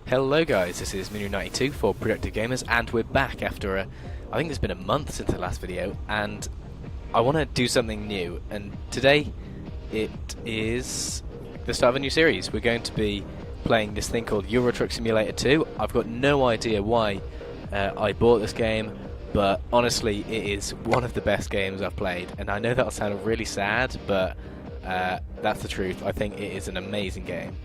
Hello guys, this is Minu92 for Productive Gamers, and we're back after I think it's been a month since the last video, and I want to do something new, and today it is the start of a new series. We're going to be playing this thing called Euro Truck Simulator 2. I've got no idea why I bought this game, but honestly it is one of the best games I've played, and I know that'll sound really sad, but that's the truth. I think it is an amazing game.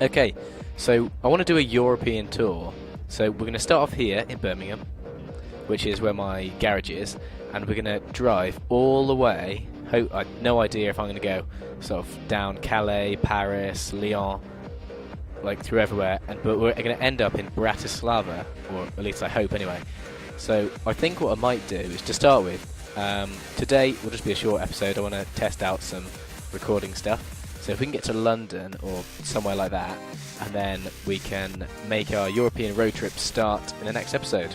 Okay, so I want to do a European tour. So we're going to start off here in Birmingham, which is where my garage is, and we're going to drive all the way. I've no idea if I'm going to go sort of down Calais, Paris, Lyon, like through everywhere, but we're going to end up in Bratislava, or at least I hope anyway. So I think what I might do is, to start with, today will just be a short episode. I want to test out some recording stuff. So if we can get to London or somewhere like that, and then we can make our European road trip start in the next episode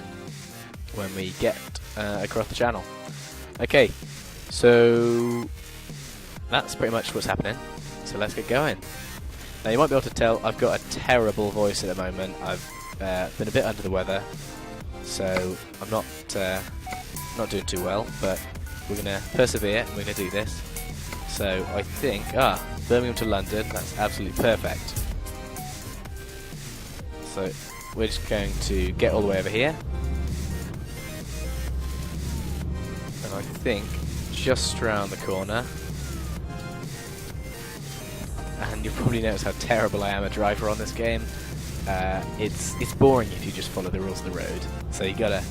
when we get across the channel. Okay, so that's pretty much what's happening. So let's get going. Now you might be able to tell I've got a terrible voice at the moment. I've been a bit under the weather, so I'm not doing too well, but we're going to persevere and we're going to do this. So I think, Birmingham to London, that's absolutely perfect. So we're just going to get all the way over here. And I think just around the corner. And you'll probably notice how terrible I am a driver on this game. It's boring if you just follow the rules of the road. So you gotta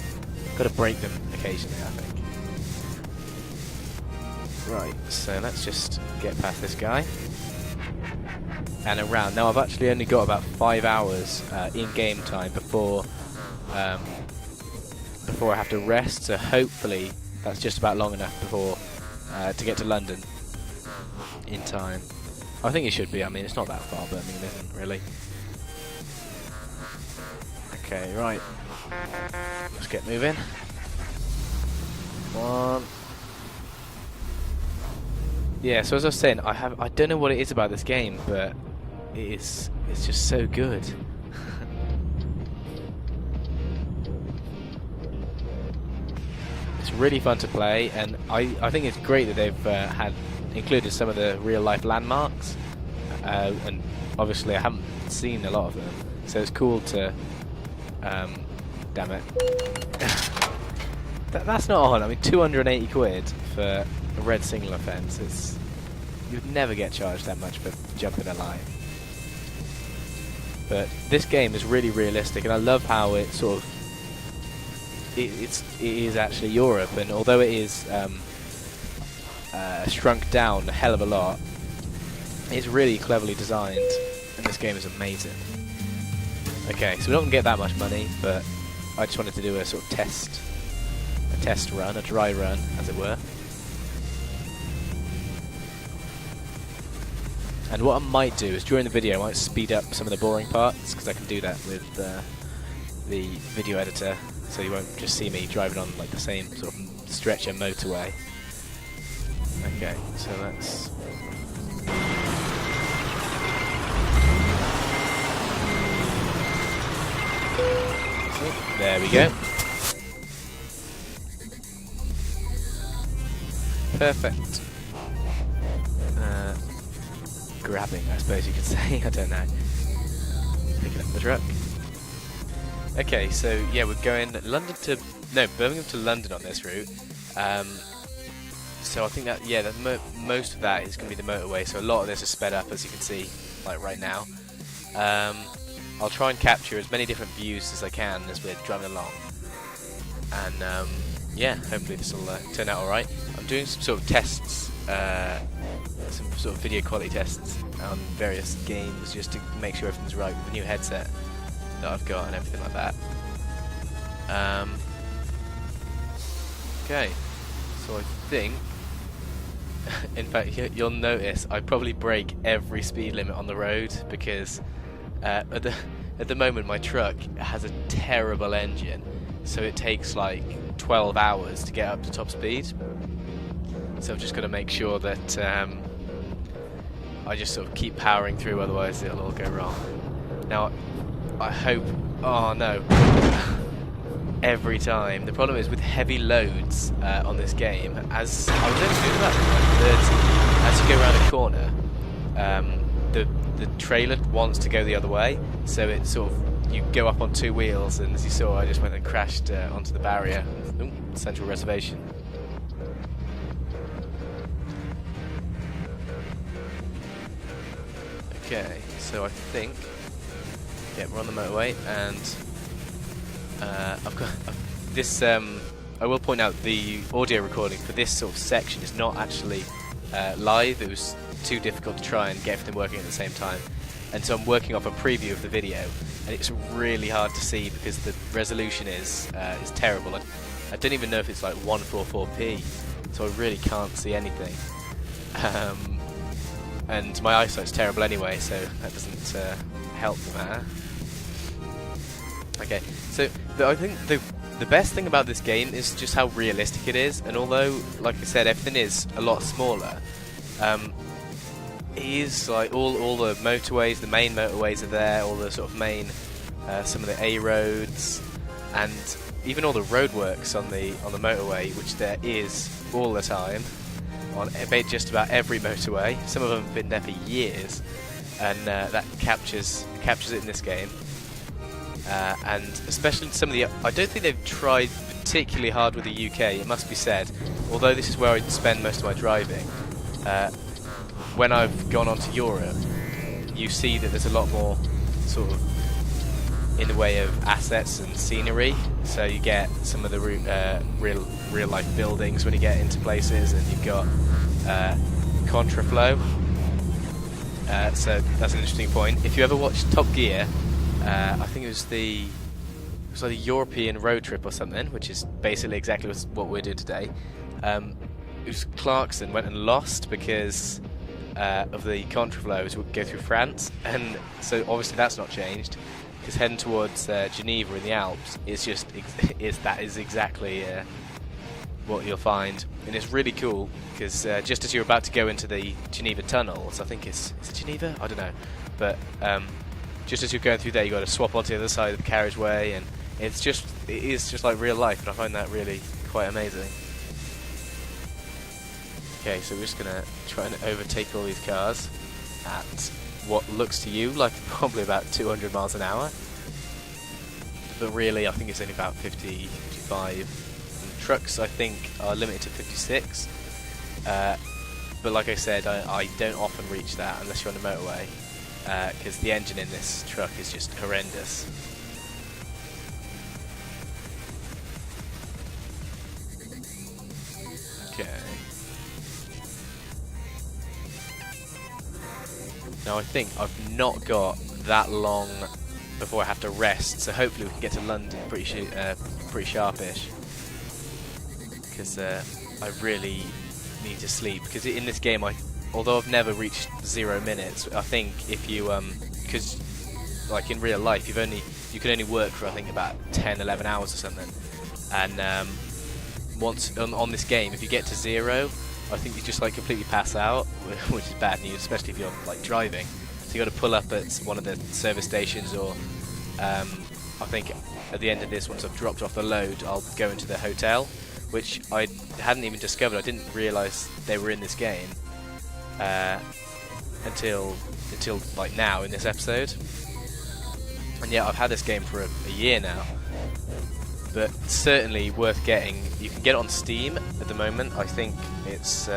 break them occasionally, I think. Right, so let's just get past this guy and around. Now I've actually only got about 5 hours in game time before I have to rest, so hopefully that's just about long enough before to get to London in time. I think it should be. I mean, it's not that far, Birmingham isn't really. Okay, right, let's get moving. Come on. Yeah, so as I was saying, I don't know what it is about this game, but it's just so good. It's really fun to play, and I think it's great that they've included some of the real life landmarks, and obviously I haven't seen a lot of them, so it's cool to damn it. That's not on. I mean, 280 quid for a red signal offence. You'd never get charged that much for jumping a line. But this game is really realistic, and I love how it sort of it is actually Europe, and although it is shrunk down a hell of a lot, it's really cleverly designed, and this game is amazing. Okay, so we don't get that much money, but I just wanted to do a sort of test run, a dry run, as it were. And what I might do is, during the video, I might speed up some of the boring parts, because I can do that with the video editor, so you won't just see me driving on like the same sort of stretch of motorway. Okay, so let's... There we go. Perfect. Grabbing, I suppose you could say. I don't know. Picking up the truck. Okay, so yeah, we're going Birmingham to London on this route. So I think that most of that is going to be the motorway. So a lot of this is sped up, as you can see, like right now. I'll try and capture as many different views as I can as we're driving along, and yeah, hopefully this will turn out alright. I'm doing some sort of tests, some sort of video quality tests on various games, just to make sure everything's right with the new headset that I've got and everything like that. Okay, so I think, in fact, you'll notice I probably break every speed limit on the road, because at the moment my truck has a terrible engine, so it takes like 12 hours to get up to top speed. So I've just got to make sure that I just sort of keep powering through, otherwise it'll all go wrong. Now, I hope... Oh no. Every time. The problem is with heavy loads on this game, as I was only doing about 30, as you go around a corner, the trailer wants to go the other way, so it sort of, you go up on two wheels, and as you saw, I just went and crashed onto the barrier. Ooh, Central Reservation. Okay, so I think, yeah, we're on the motorway, and I've got this. I will point out the audio recording for this sort of section is not actually live. It was too difficult to try and get everything working at the same time, and so I'm working off a preview of the video, and it's really hard to see because the resolution is terrible. I don't even know if it's like 144p, so I really can't see anything. And my eyesight's terrible anyway, so that doesn't help the matter. Okay, so I think the best thing about this game is just how realistic it is, and although, like I said, everything is a lot smaller, it is like all the motorways, the main motorways are there, all the sort of main, some of the A roads, and even all the roadworks on the motorway, which there is all the time. On just about every motorway. Some of them have been there for years, and that captures it in this game. And especially some of the, I don't think they've tried particularly hard with the UK, it must be said, although this is where I spend most of my driving. When I've gone on to Europe, you see that there's a lot more sort of in the way of assets and scenery, so you get some of the real life buildings when you get into places, and you've got contraflow, so that's an interesting point. If you ever watched Top Gear, I think it was like a European road trip or something, which is basically exactly what we're doing today. It was Clarkson went and lost because of the contraflows would go through France, and so obviously that's not changed, because heading towards Geneva in the Alps is exactly what you'll find, and it's really cool because just as you're about to go into the Geneva tunnels, I think is it Geneva? I don't know, but just as you're going through there, you got to swap onto the other side of the carriageway, and it is just like real life, and I find that really quite amazing. Okay, so we're just gonna try and overtake all these cars at what looks to you like probably about 200 miles an hour, but really I think it's only about 50, 55. Trucks, I think, are limited to 56, but like I said, I don't often reach that unless you're on the motorway, because the engine in this truck is just horrendous. Okay. Now I think I've not got that long before I have to rest, so hopefully we can get to London pretty sharpish. Because I really need to sleep, because in this game, although I've never reached 0 minutes, I think if you because like in real life you can only work for I think about 10-11 hours or something, and once on this game, if you get to 0, I think you just like completely pass out, which is bad news, especially if you're like driving. So you got to pull up at one of the service stations, or I think at the end of this, once I've dropped off the load, I'll go into the hotel, which I hadn't even discovered. I didn't realise they were in this game until like now in this episode. And yeah, I've had this game for a year now, but certainly worth getting. You can get it on Steam at the moment. I think it's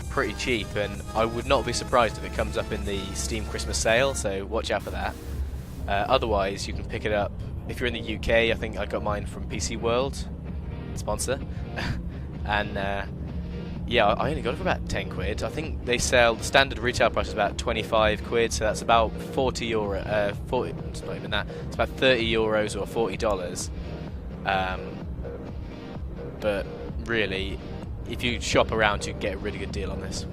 pretty cheap, and I would not be surprised if it comes up in the Steam Christmas sale, so watch out for that. Otherwise, you can pick it up if you're in the UK. I think I got mine from PC World, sponsor. And yeah, I only got it for about 10 quid. I think they sell, the standard retail price is about 25 quid, so that's about 40 euro, 40, it's not even that, it's about 30 euros or $40. But really, if you shop around, you can get a really good deal on this.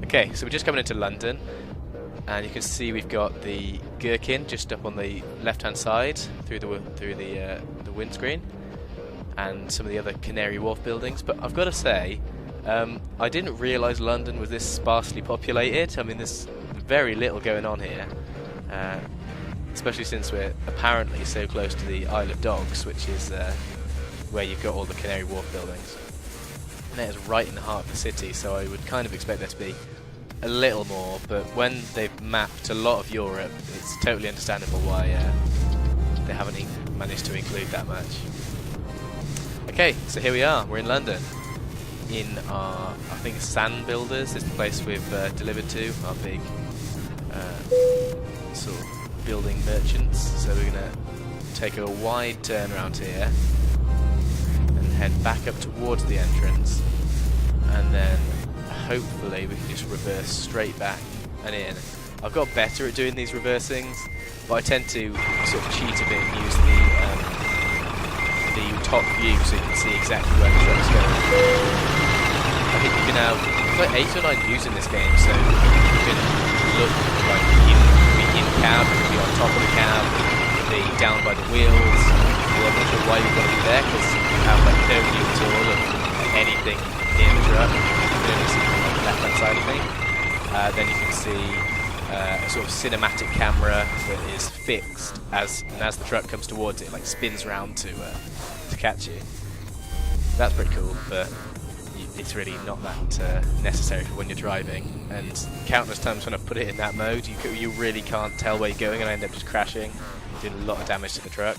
Okay, so we're just coming into London, and you can see we've got the Gherkin just up on the left-hand side through the windscreen, and some of the other Canary Wharf buildings. But I've got to say, I didn't realise London was this sparsely populated. I mean, there's very little going on here. especially since we're apparently so close to the Isle of Dogs, which is where you've got all the Canary Wharf buildings. And it is right in the heart of the city, so I would kind of expect there to be a little more, but when they've mapped a lot of Europe, it's totally understandable why they haven't managed to include that much. Okay, so here we are, we're in London, in our, I think Sand Builders is the place we've delivered to, our big sort of building merchants. So we're going to take a wide turn around here and head back up towards the entrance, and then hopefully we can just reverse straight back and in. I've got better at doing these reversing's, but I tend to sort of cheat a bit and use the top view so you can see exactly where the truck's going. I think you can have like 8 or 9 views in this game, so you can look like in cab, you can be on top of the cab, you can be down by the wheels. Well, I'm not sure why you've got to be there, because you have like no view at all of anything near the truck. You can only see from like, the left hand side of me. Then you can see a sort of cinematic camera that is fixed as the truck comes towards it, like spins round to catch you. That's pretty cool, but it's really not that necessary for when you're driving. And countless times when I've put it in that mode, you really can't tell where you're going, and I end up just crashing, doing a lot of damage to the truck.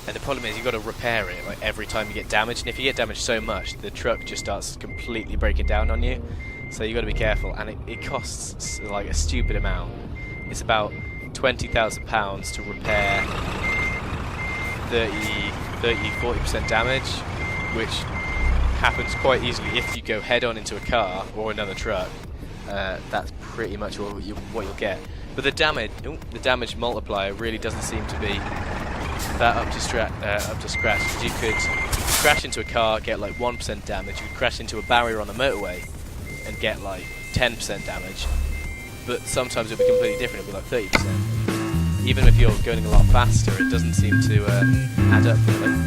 And the problem is you've got to repair it like every time you get damaged, and if you get damaged so much, the truck just starts completely breaking down on you. So you've got to be careful, and it costs like a stupid amount. It's about £20,000 to repair 30-40% damage, which happens quite easily if you go head on into a car or another truck. That's pretty much what you'll get. But the damage multiplier really doesn't seem to be that up to scratch. Because you could crash into a car, get like 1% damage. You could crash into a barrier on the motorway and get like 10% damage. But sometimes it'll be completely different. It'll be like 30%. Even if you're going a lot faster, it doesn't seem to add up really.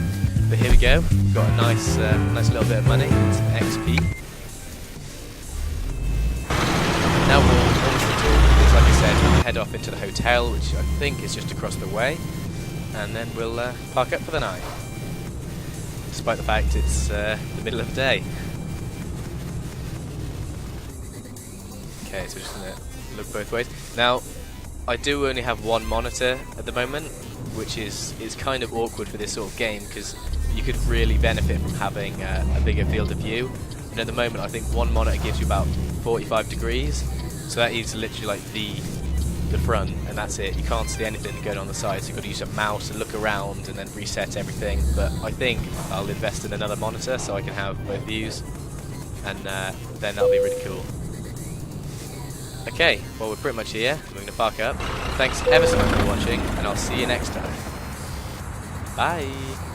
But here we go. We've got a nice little bit of money, some XP. Now all we can do is, like I said, we'll head off into the hotel, which I think is just across the way, and then we'll park up for the night. Despite the fact it's the middle of the day. Okay, so we're just going to look both ways. Now, I do only have one monitor at the moment, which is kind of awkward for this sort of game, because you could really benefit from having a bigger field of view. And at the moment I think one monitor gives you about 45 degrees, so that is literally like the front, and that's it. You can't see anything going on the sides, so you've got to use a mouse and look around and then reset everything. But I think I'll invest in another monitor so I can have both views, and then that'll be really cool. Okay, well we're pretty much here. We're going to park up. Thanks ever so much for watching, and I'll see you next time. Bye!